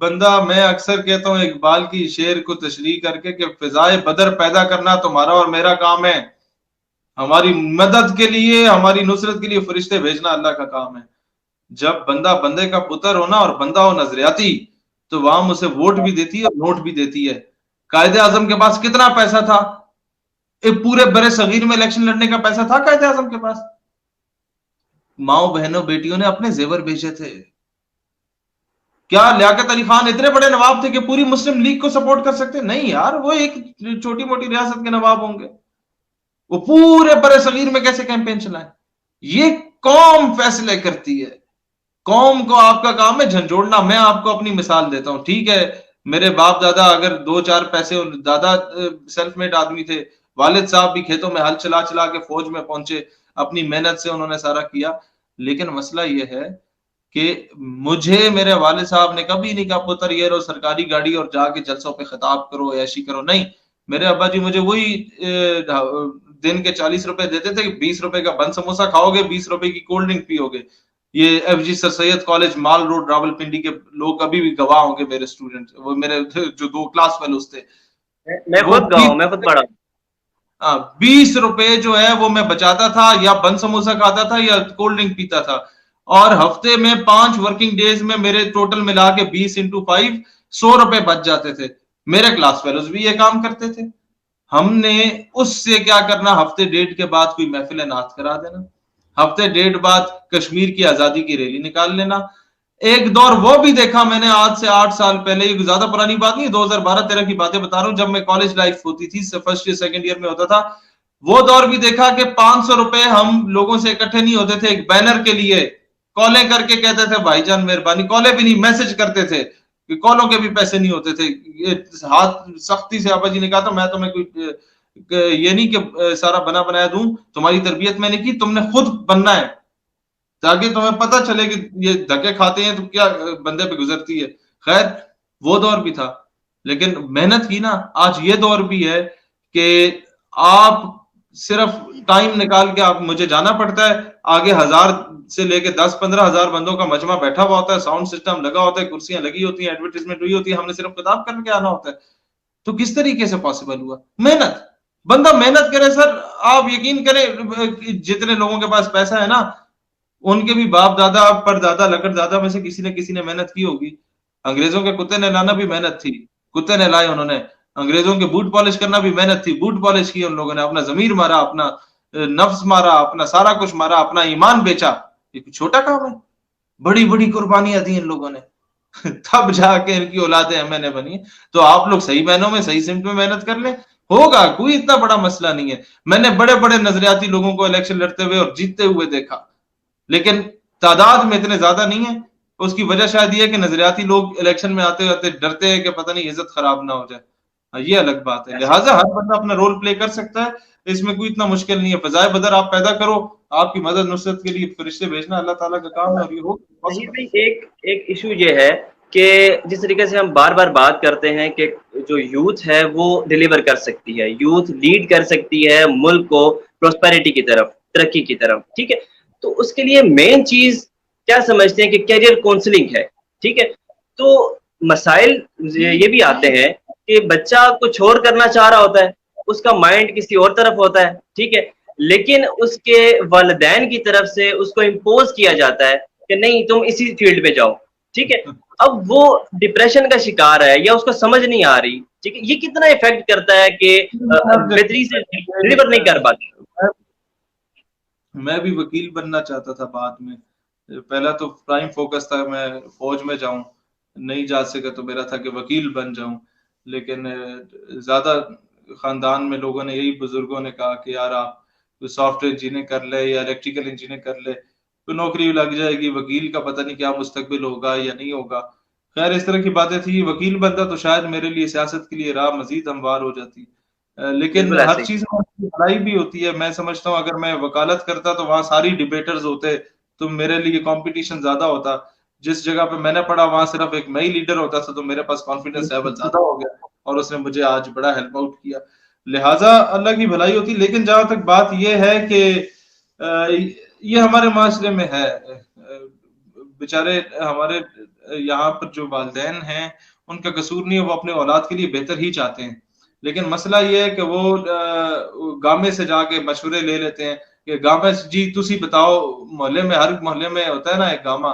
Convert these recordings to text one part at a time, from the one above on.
बंदा, मैं अक्सर कहता हूँ इकबाल की शेर को तशरीह करके कि फिजाए बदर पैदा करना तुम्हारा और मेरा काम है, हमारी मदद के लिए, हमारी नुसरत के लिए फरिश्ते भेजना अल्लाह का काम है। जब बंदा बंदे का पुत्र हो ना और बंदा हो नजरियाती, तो वहां उसे वोट भी देती है और नोट भी देती है। कायदे आजम के पास कितना पैसा था? एक पूरे बड़े सगीर में इलेक्शन लड़ने का पैसा था कायदे आजम के पास। माओ बहनों बेटियों ने अपने जेवर बेचे थे। क्या लियाकत अली खान इतने बड़े नवाब थे कि पूरी मुस्लिम लीग को सपोर्ट कर सकते? नहीं यार, वो एक छोटी मोटी रियासत के नवाब होंगे, वो पूरे बड़े सगीर में कैसे कैंपेन चलाएं? ये कौम फैसले करती है। कौम को आपका काम है झंझोड़ना। मैं आपको अपनी मिसाल देता हूं, ठीक है, मेरे बाप दादा अगर दो चार पैसे, दादा सेल्फ मेड आदमी थे, वालिद साहब भी खेतों में हल चला चला के फौज में पहुंचे, अपनी मेहनत से उन्होंने सारा किया। लेकिन मसला यह है कि मुझे मेरे वालिद साहब ने कभी नहीं कहा पुत्र ये लो सरकारी गाड़ी और जाके जलसों पे खिताब करो, ऐशी करो। नहीं, मेरे अब्बा जी मुझे वही दिन के 40 रुपए देते थे, 20 रुपए का बंद समोसा खाओगे, 20 रुपए की कोल्ड ड्रिंक पियोगे। ये एफजी सर सैयद कॉलेज माल रोड रावलपिंडी के लोग अभी भी गवाह होंगे, मेरे स्टूडेंट, वो मेरे जो 2 क्लास फेलोज थे। मैं वो खुद गया हूं, मैं खुद पढ़ा हूं। 20 रुपए जो है वो मैं बचाता था, या बंद समोसा खाता था या कोल्ड ड्रिंक पीता था। और हफ्ते में 5 वर्किंग डेज में मेरे टोटल मिला के 20 × 5 100 रुपए बच जाते थे। मेरे क्लास फेलोज भी ये काम करते थे। हमने उससे क्या करना, हफ्ते डेढ़ के बाद कोई महफिल नात करा देना, हफ्ते डेढ़ बाद कश्मीर की आजादी की रैली निकाल लेना। एक दौर वो भी देखा मैंने, आज से 8 साल पहले, ये ज्यादा पुरानी बात नहीं, 2012-13 की बातें बता रहा हूं, जब मैं कॉलेज लाइफ होती थी, फर्स्ट ईयर सेकंड ईयर में होता था। वो दौर भी देखा कि 500 रुपए हम लोगों से इकट्ठे नहीं होते थे एक बैनर के लिए, कॉलें करके कहते थे भाईजान मेहरबानी, कॉलें भी नहीं मैसेज करते थे कि कॉलों के भी पैसे नहीं होते थे। ये हाथ सख्ती से आबा जी ने कहा था, मैं तुम्हें कोई ये नहीं कि सारा बना बनाया दूं, तुम्हारी तरबियत मैंने की, तुमने खुद बनना है, ताकि तुम्हें पता चले कि ये धक्के खाते हैं तो क्या बंदे पे गुजरती है। खैर, वो दौर भी था, लेकिन मेहनत की ना। आज ये दौर भी है कि आप सिर्फ टाइम निकाल के आप, मुझे जाना पड़ता है आगे, 1000 से लेके 10-15 हजार बंदों का मजमा बैठा हुआ होता है, साउंड सिस्टम लगा होता है, कुर्सियां लगी होती हैं, एडवर्टीजमेंट हुई होती है, हमने सिर्फ किताब करके आना होता है। तो किस तरीके से पॉसिबल हुआ? मेहनत। बंदा मेहनत करे सर, आप यकीन करें, जितने लोगों के पास पैसा है ना, उनके भी बाप दादा परदादा लकड़दादा में से किसी ने मेहनत की होगी। अंग्रेजों के कुत्ते नहलाना भी मेहनत थी, कुत्ते नहलाए उन्होंने। अंग्रेजों के बूट पॉलिश करना भी मेहनत थी, बूट पॉलिश की उन लोगों ने, अपना जमीर मारा, अपना नफ्स मारा, अपना सारा कुछ मारा, अपना ईमान बेचा। ये कुछ छोटा काम है? बड़ी बड़ी कुर्बानियां दी इन लोगों ने। तब जाके इनकी औलादें एमएनए बनी। तो आप लोग सही महीनों में सही सिमत में मेहनत कर लें, होगा, कोई इतना बड़ा मसला नहीं है। मैंने बड़े बड़े नजरियाती लोगों को इलेक्शन लड़ते हुए और जीतते हुए देखा, लेकिन तादाद में इतने ज्यादा नहीं है। उसकी वजह शायद ये कि नजरियाती लोग इलेक्शन में आते आते डरते हैं कि पता नहीं इज्जत खराब ना हो जाए। ये अलग बात है। ऐसा लिहाजा हर बंदा अपना रोल प्ले कर सकता है, इसमें कोई इतना मुश्किल नहीं है। फजाए बदर आप पैदा करो, आपकी मदद नुसरत के लिए फरिश्ते भेजना अल्लाह ताला का काम है, और ये हो नहीं पॉसिबल। भाई, एक एक इशू ये है कि जिस तरीके से हम बार बार बात करते हैं कि जो यूथ है वो डिलीवर कर सकती है, यूथ लीड कर सकती है मुल्क को प्रोस्पेरिटी की तरफ, तरक्की की तरफ, ठीक है। तो उसके लिए मेन चीज क्या समझते हैं कि कैरियर काउंसलिंग है, ठीक है। तो मसाइल ये भी आते हैं कि बच्चा कुछ और करना चाह रहा होता है, उसका माइंड किसी और तरफ होता है, ठीक है, लेकिन उसके वालिदैन की तरफ से उसको इम्पोज किया जाता है कि नहीं तुम इसी फील्ड में जाओ, ठीक है। अब वो डिप्रेशन का शिकार है या उसको समझ नहीं आ रही, ठीक है। ये कितना इफेक्ट करता है कि बेहतरी से डिलीवर नहीं कर पाते। मैं भी वकील बनना चाहता था बाद में। पहला तो प्राइम फोकस था मैं फौज में जाऊं, नहीं जा सका तो मेरा था कि वकील बन जाऊं। लेकिन ज्यादा खानदान में लोगों ने, यही बुजुर्गों ने कहा कि यार आप सॉफ्टवेयर इंजीनियर कर ले या इलेक्ट्रिकल इंजीनियर कर ले, तो नौकरी लग जाएगी, वकील का पता नहीं क्या मुस्तकबिल होगा या नहीं होगा। खैर, इस तरह की बातें थी। वकील बनता तो शायद मेरे लिए सियासत के लिए राह मजीद हमवार हो जाती। लेकिन बिल्कुल ऐसे हर ही। चीज में भलाई भी होती है। मैं समझता हूँ अगर मैं वकालत करता तो वहां सारी डिबेटर्स होते, तो मेरे लिए कंपटीशन ज्यादा होता। जिस जगह पे मैंने पढ़ा वहां सिर्फ एक मैं ही लीडर होता था, तो मेरे पास कॉन्फिडेंस लेवल ज्यादा हो गया, और उसने मुझे आज बड़ा हेल्प आउट किया। लिहाजा अल्लाह की भलाई होती। लेकिन जहां तक बात यह है कि ये हमारे माशरे में है, बेचारे हमारे यहाँ पर जो वालिदैन हैं उनका कसूर नहीं है, वो अपने औलाद के लिए बेहतर ही चाहते हैं। लेकिन मसला ये है कि वो गामे से जाके मशवरे ले लेते हैं कि गामे जी तुसी बताओ, मोहल्ले में हर मोहल्ले में होता है ना एक गामा,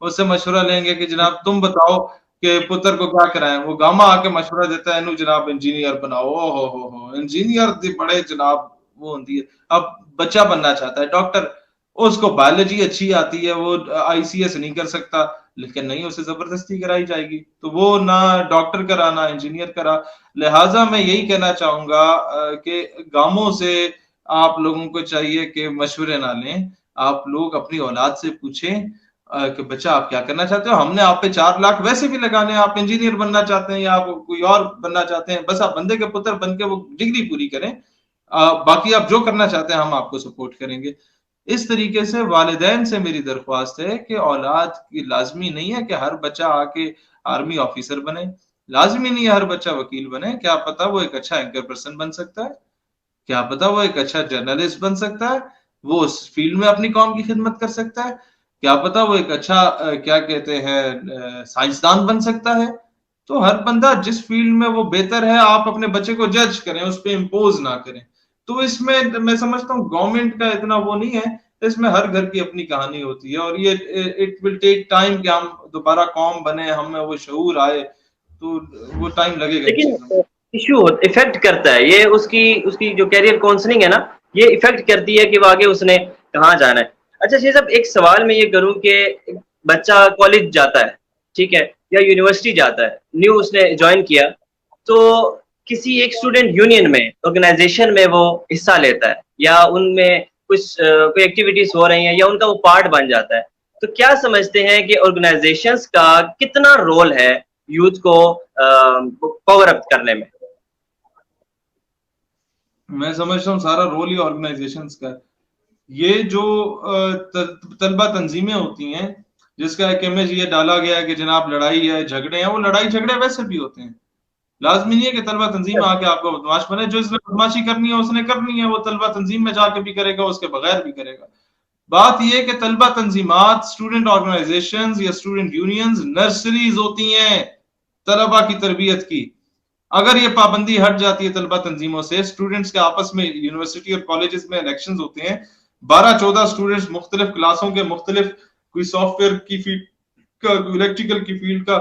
उससे मशवरा लेंगे कि जनाब तुम बताओ कि पुत्र को क्या कराएं। वो गामा आके मशवरा देता है इनू जनाब इंजीनियर बनाओ। ओ हो इंजीनियर बड़े जनाब वो होती है। अब बच्चा बनना चाहता है डॉक्टर, उसको बायोलॉजी अच्छी आती है, वो आईसीएस नहीं कर सकता, लेकिन नहीं उसे जबरदस्ती कराई जाएगी, तो वो ना डॉक्टर करा ना इंजीनियर करा। लिहाजा मैं यही कहना चाहूंगा कि गांवों से आप लोगों को चाहिए कि मशवरे ना लें, आप लोग अपनी औलाद से पूछें कि बच्चा आप क्या करना चाहते हो। हमने आप पे 4 लाख वैसे भी लगाने, आप इंजीनियर बनना चाहते हैं या आप कोई और बनना चाहते हैं, बस आप बंदे के पुत्र बन के वो डिग्री पूरी करें, बाकी आप जो करना चाहते हैं हम आपको सपोर्ट करेंगे। इस तरीके से वालिदैन से मेरी दरख्वास्त है कि औलाद की लाजमी नहीं है कि हर बच्चा आके आर्मी ऑफिसर बने, लाजमी नहीं है हर बच्चा वकील बने, क्या पता वो एक अच्छा एंकर पर्सन बन सकता है, क्या पता वो एक अच्छा जर्नलिस्ट बन सकता है, वो उस फील्ड में अपनी कौम की खिदमत कर सकता है, क्या पता वो एक अच्छा क्या कहते हैं साइंसदान बन सकता है। तो हर बंदा जिस फील्ड में वो बेहतर है, आप अपने बच्चे को जज करें, उस पर इम्पोज ना करें। तो इसमें मैं समझता हूँ गवर्नमेंट का इतना वो नहीं है, इसमें हर घर की अपनी कहानी होती है, और ये इट विल टेक टाइम कि हम दोबारा कौम बने, हमें वो शऊर आए, तो वो टाइम लगेगा इन चीजों में। लेकिन इशू इफेक्ट करता है ये, उसकी उसकी जो कैरियर काउंसलिंग है ना, ये इफेक्ट करती है कि वो आगे उसने कहाँ जाना है। अच्छा शेख साहब, एक सवाल मैं ये करूं कि बच्चा कॉलेज जाता है, ठीक है, या यूनिवर्सिटी जाता है, न्यू उसने ज्वाइन किया, तो किसी एक स्टूडेंट यूनियन में, ऑर्गेनाइजेशन में वो हिस्सा लेता है, या उनमें कुछ कोई एक्टिविटीज हो रही हैं, या उनका वो पार्ट बन जाता है, तो क्या समझते हैं कि ऑर्गेनाइजेशंस का कितना रोल है यूथ को पावर अप करने में? मैं समझता हूँ सारा रोल ही ऑर्गेनाइजेशंस का है। ये जो तलबा तंजीमें होती हैं जिसका एक इमेज ये डाला गया है कि जनाब लड़ाई है झगड़े हैं, वो लड़ाई झगड़े वैसे भी होते हैं, लाजमी नहीं है कि तलबा तंजीम आके आपको बदमाश बने, जो इसने बदमाशी करनी है उसने करनी है, वो तलबा तंजीम में जाके भी करेगा, उसके बगैर भी करेगा। बात यह है कि तलबा तंजीमात, स्टूडेंट ऑर्गेनाइजेशंस या स्टूडेंट यूनियंस नर्सरीज होती हैं तलबा की तरबियत की। अगर ये पाबंदी हट जाती है तलबा तंजीमों से, स्टूडेंट्स के आपस में यूनिवर्सिटी और कॉलेजेस में इलेक्शंस होते हैं, 12-14 स्टूडेंट्स मुख्तलिफ क्लासों के मुख्तलिफ, कोई सॉफ्टवेयर की फील्ड का, इलेक्ट्रिकल की फील्ड का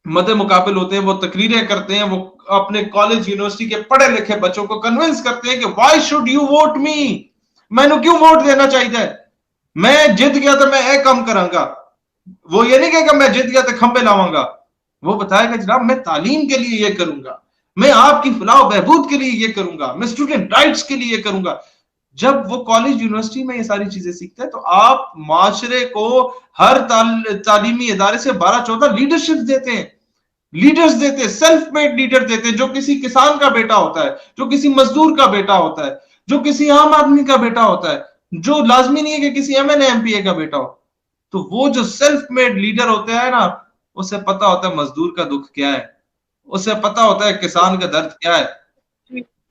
मदे मुकाबिल होते हैं, वो तकरीरें करते हैं, वो अपने कॉलेज यूनिवर्सिटी के पढ़े लिखे बच्चों को कन्विंस करते हैं कि व्हाई शुड यू वोट मी, मैंने क्यों वोट देना चाहिए, मैं जीत गया तो मैं ए कम करांगा। वो ये नहीं कहेगा मैं जीत गया तो खंबे लाऊंगा, वो बताएगा जनाब मैं तालीम के लिए ये करूंगा, मैं आपकी फलाह बहबूद के लिए ये करूंगा, मैं स्टूडेंट राइट्स के लिए ये करूंगा। जब वो कॉलेज यूनिवर्सिटी में ये सारी चीजें सीखते हैं तो आप माशरे को हर तालीमी इदारे से 12-14 लीडरशिप देते हैं, लीडर्स देते हैं, सेल्फ मेड लीडर देते हैं, जो किसी किसान का बेटा होता है, जो किसी मजदूर का बेटा होता है, जो किसी आम आदमी का बेटा होता है, जो लाजमी नहीं है कि किसी एमएनए एमपीए का बेटा हो। तो वो जो सेल्फ मेड लीडर होते हैं ना, उसे पता होता है मजदूर का दुख क्या है, उसे पता होता है किसान का दर्द क्या है।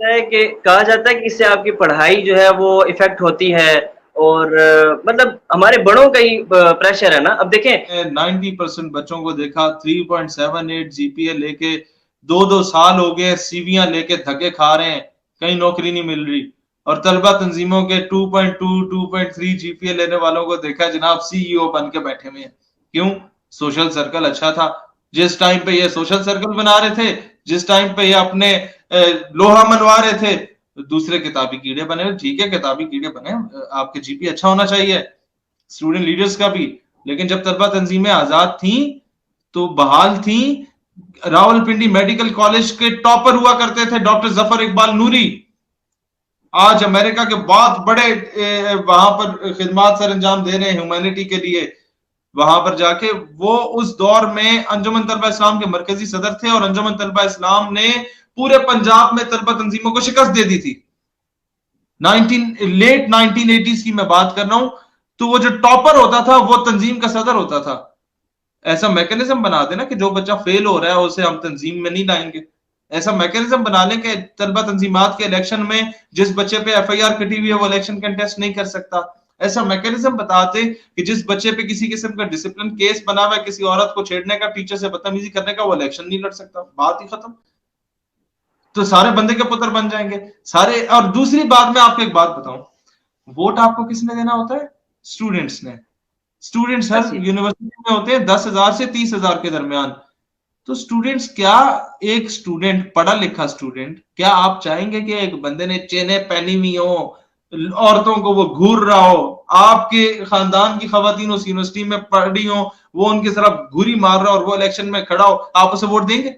है कि कहा जाता है कि इससे आपकी पढ़ाई जो है वो इफेक्ट होती है, और मतलब हमारे बड़ों का ही प्रेशर है ना। अब देखें 90% बच्चों को देखा 3.78 जीपीए लेके 2-2 साल हो गए सीवियां लेके धक्के खा रहे हैं, कहीं नौकरी नहीं मिल रही, और तलबा तंजीमों के 2.2 2.3 जीपीए लेने वालों को देखा जनाब सीईओ बन के बैठे हुए हैं। क्यों? सोशल सर्कल अच्छा था, जिस टाइम पे ये सोशल सर्कल बना रहे थे, जिस टाइम पे ये अपने लोहा मनवा रहे थे, दूसरे किताबी कीड़े बने। ठीक है किताबी कीड़े बने, आपके जीपी अच्छा होना चाहिए, स्टूडेंट लीडर्स का भी, लेकिन जब तलबा तंजीमें आजाद थी तो बहाल थी। रावलपिंडी मेडिकल कॉलेज के टॉपर हुआ करते थे डॉक्टर जफर इकबाल नूरी, आज अमेरिका के बहुत बड़े वहां पर खिदमत सर अंजाम दे रहे हैं ह्यूमैनिटी के लिए। वहां पर जाके वो उस दौर में अंजुमन तलबा इस्लाम के मरकजी सदर थे, और अंजुमन तलबा इस्लाम ने पूरे पंजाब में तलबा तंजीमों को शिकस्त दे दी थी। लेट 1980s की मैं बात कर रहा हूं। तो वो जो टॉपर होता था वो तंजीम का सदर होता था। ऐसा मैकेनिज्म बना देना कि जो बच्चा फेल हो रहा है उसे हम तंजीम में नहीं लाएंगे, ऐसा मैकेनिज्म बना लें कि तलबा तंजीमात के इलेक्शन में जिस बच्चे पे एफआईआर कटी हुई है वो इलेक्शन कंटेस्ट नहीं कर सकता। ऐसा मैकेनिज्म बताते कि जिस बच्चे पे किसी किस्म का डिसिप्लिन केस बना हुआ है, किसी औरत को छेड़ने का, टीचर से बदतमीजी करने का, वो इलेक्शन नहीं लड़ सकता, बात ही खत्म। तो सारे बंदे के पुत्र बन जाएंगे सारे। और दूसरी बात, मैं आपको एक बात बताऊं, वोट आपको किसने देना होता है? स्टूडेंट्स ने। स्टूडेंट्स हर यूनिवर्सिटी में होते हैं 10,000 से 30,000 के दरमियान। तो स्टूडेंट्स, क्या एक स्टूडेंट, पढ़ा लिखा स्टूडेंट, क्या आप चाहेंगे कि एक बंदे ने चेनें पहनी हुई हो, औरतों को वो घूर रहा हो, आपके खानदान की खवातीन उस यूनिवर्सिटी में पढ़ी हो, वो उनकी तरफ घुरी मार रहा हो और वो इलेक्शन में खड़ा हो, आप उसे वोट देंगे?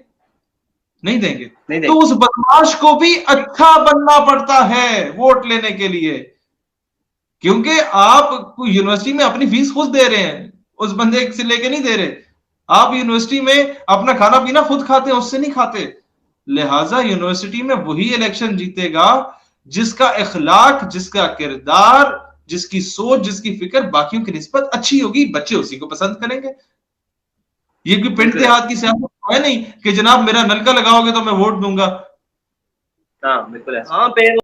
नहीं देंगे। तो उस बदमाश को भी अच्छा बनना पड़ता है वोट लेने के लिए, क्योंकि आप यूनिवर्सिटी में अपनी फीस खुद दे रहे हैं, उस बंदे से लेके नहीं दे रहे। आप यूनिवर्सिटी में अपना खाना पीना खुद खाते हैं, उससे नहीं खाते। लिहाजा यूनिवर्सिटी में वही इलेक्शन जीतेगा जिसका इखलाक, जिसका किरदार, जिसकी सोच, जिसकी फिक्र बाकियों की निस्बत अच्छी होगी, बच्चे उसी को पसंद करेंगे। ये कोई पिंड देहात की सियासत है नहीं कि जनाब मेरा नलका लगाओगे तो मैं वोट दूंगा। हाँ बिल्कुल है। हाँ पे